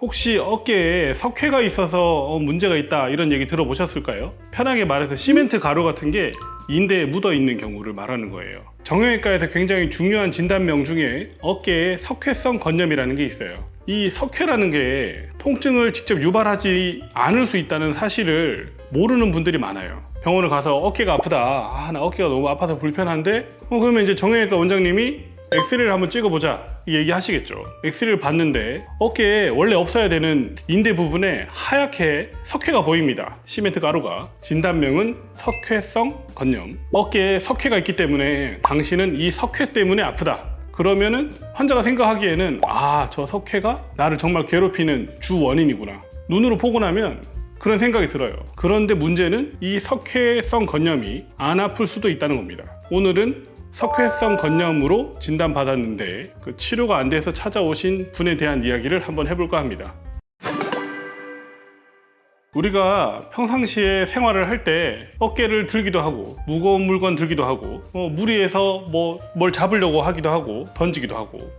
혹시 어깨에 석회가 있어서 문제가 있다 이런 얘기 들어보셨을까요? 편하게 말해서 시멘트 가루 같은 게 인대에 묻어 있는 경우를 말하는 거예요. 정형외과에서 굉장히 중요한 진단명 중에 어깨에 석회성 건염이라는 게 있어요. 이 석회라는 게 통증을 직접 유발하지 않을 수 있다는 사실을 모르는 분들이 많아요. 병원을 가서 어깨가 아프다, 나 어깨가 너무 아파서 불편한데 그러면 이제 정형외과 원장님이 엑스레이를 한번 찍어보자 얘기하시겠죠. 엑스레이를 봤는데 어깨에 원래 없어야 되는 인대 부분에 하얗게 석회가 보입니다. 시멘트 가루가. 진단명은 석회성 건염. 어깨에 석회가 있기 때문에 당신은 이 석회 때문에 아프다. 그러면은 환자가 생각하기에는 저 석회가 나를 정말 괴롭히는 주 원인이구나. 눈으로 보고 나면 그런 생각이 들어요. 그런데 문제는 이 석회성 건염이 안 아플 수도 있다는 겁니다. 오늘은 석회성 건염으로 진단받았는데 그 치료가 안 돼서 찾아오신 분에 대한 이야기를 한번 해볼까 합니다. 우리가 평상시에 생활을 할 때 어깨를 들기도 하고 무거운 물건 들기도 하고 무리해서 뭘 잡으려고 하기도 하고 던지기도 하고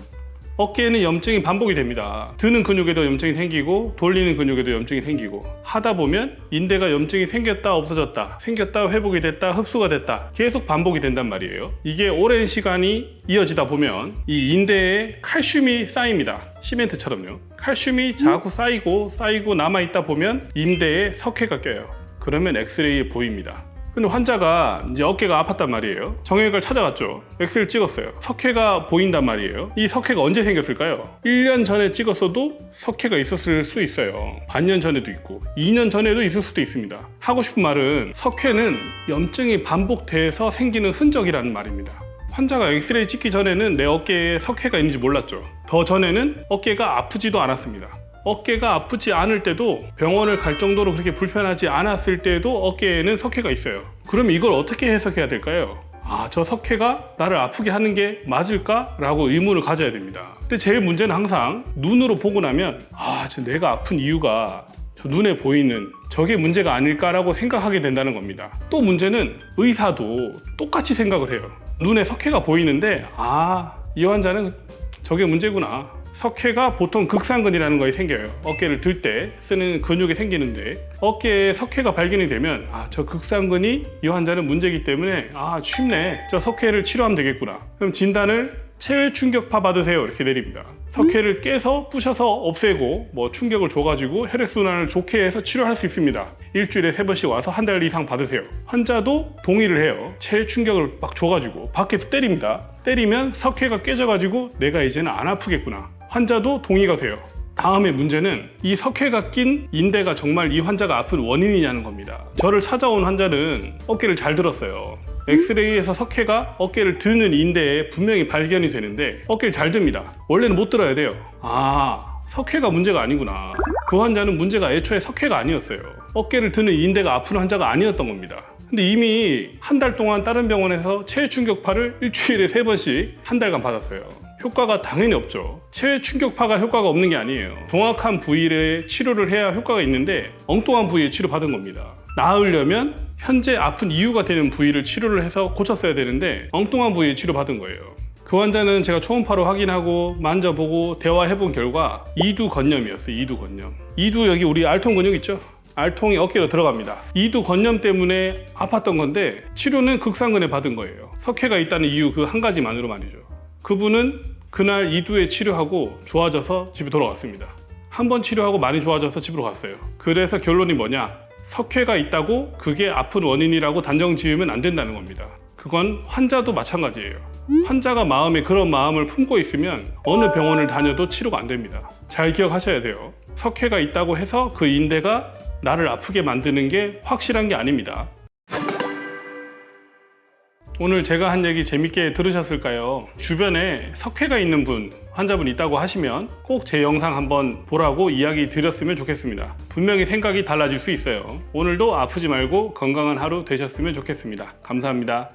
어깨에는 염증이 반복이 됩니다. 드는 근육에도 염증이 생기고 돌리는 근육에도 염증이 생기고 하다 보면 인대가 염증이 생겼다 없어졌다 생겼다 회복이 됐다 흡수가 됐다 계속 반복이 된단 말이에요. 이게 오랜 시간이 이어지다 보면 이 인대에 칼슘이 쌓입니다. 시멘트처럼요. 칼슘이 자꾸 쌓이고 남아있다 보면 인대에 석회가 껴요. 그러면 엑스레이에 보입니다. 근데 환자가 이제 어깨가 아팠단 말이에요. 정형외과를 찾아갔죠. 엑스레이를 찍었어요. 석회가 보인단 말이에요. 이 석회가 언제 생겼을까요? 1년 전에 찍었어도 석회가 있었을 수 있어요. 반년 전에도 있고 2년 전에도 있을 수도 있습니다. 하고 싶은 말은 석회는 염증이 반복돼서 생기는 흔적이라는 말입니다. 환자가 엑스레이 찍기 전에는 내 어깨에 석회가 있는지 몰랐죠. 더 전에는 어깨가 아프지도 않았습니다. 어깨가 아프지 않을 때도 병원을 갈 정도로 그렇게 불편하지 않았을 때도 어깨에는 석회가 있어요. 그럼 이걸 어떻게 해석해야 될까요? 저 석회가 나를 아프게 하는 게 맞을까? 라고 의문을 가져야 됩니다. 근데 제일 문제는 항상 눈으로 보고 나면 내가 아픈 이유가 저 눈에 보이는 저게 문제가 아닐까라고 생각하게 된다는 겁니다. 또 문제는 의사도 똑같이 생각을 해요. 눈에 석회가 보이는데 이 환자는 저게 문제구나. 석회가 보통 극상근이라는 거에 생겨요. 어깨를 들 때 쓰는 근육이 생기는데 어깨에 석회가 발견이 되면 저 극상근이 이 환자는 문제이기 때문에 쉽네. 저 석회를 치료하면 되겠구나. 그럼 진단을 체외 충격파 받으세요 이렇게 내립니다. 석회를 깨서 부셔서 없애고 충격을 줘가지고 혈액순환을 좋게 해서 치료할 수 있습니다. 일주일에 3번씩 와서 한 달 이상 받으세요. 환자도 동의를 해요. 체외 충격을 막 줘가지고 밖에서 때립니다. 때리면 석회가 깨져가지고 내가 이제는 안 아프겠구나. 환자도 동의가 돼요. 다음에 문제는 이 석회가 낀 인대가 정말 이 환자가 아픈 원인이냐는 겁니다. 저를 찾아온 환자는 어깨를 잘 들었어요. 엑스레이에서 석회가 어깨를 드는 인대에 분명히 발견이 되는데 어깨를 잘 듭니다. 원래는 못 들어야 돼요. 석회가 문제가 아니구나. 그 환자는 문제가 애초에 석회가 아니었어요. 어깨를 드는 인대가 아픈 환자가 아니었던 겁니다. 근데 이미 한 달 동안 다른 병원에서 체외 충격파를 일주일에 3번씩 한 달간 받았어요. 효과가 당연히 없죠. 체외 충격파가 효과가 없는 게 아니에요. 정확한 부위에 치료를 해야 효과가 있는데 엉뚱한 부위에 치료받은 겁니다. 나으려면 현재 아픈 이유가 되는 부위를 치료를 해서 고쳤어야 되는데 엉뚱한 부위에 치료받은 거예요. 그 환자는 제가 초음파로 확인하고 만져보고 대화해본 결과 이두 건염이었어요. 이두 건염. 이두 여기 우리 알통 근육 있죠? 알통이 어깨로 들어갑니다. 이두 건염 때문에 아팠던 건데 치료는 극상근에 받은 거예요. 석회가 있다는 이유 그 한 가지만으로 말이죠. 그분은 그날 이두에 치료하고 좋아져서 집에 돌아왔습니다. 한 번 치료하고 많이 좋아져서 집으로 갔어요. 그래서 결론이 뭐냐? 석회가 있다고 그게 아픈 원인이라고 단정 지으면 안 된다는 겁니다. 그건 환자도 마찬가지예요. 환자가 마음에 그런 마음을 품고 있으면 어느 병원을 다녀도 치료가 안 됩니다. 잘 기억하셔야 돼요. 석회가 있다고 해서 그 인대가 나를 아프게 만드는 게 확실한 게 아닙니다. 오늘 제가 한 얘기 재밌게 들으셨을까요? 주변에 석회가 있는 환자분 있다고 하시면 꼭 제 영상 한번 보라고 이야기 드렸으면 좋겠습니다. 분명히 생각이 달라질 수 있어요. 오늘도 아프지 말고 건강한 하루 되셨으면 좋겠습니다. 감사합니다.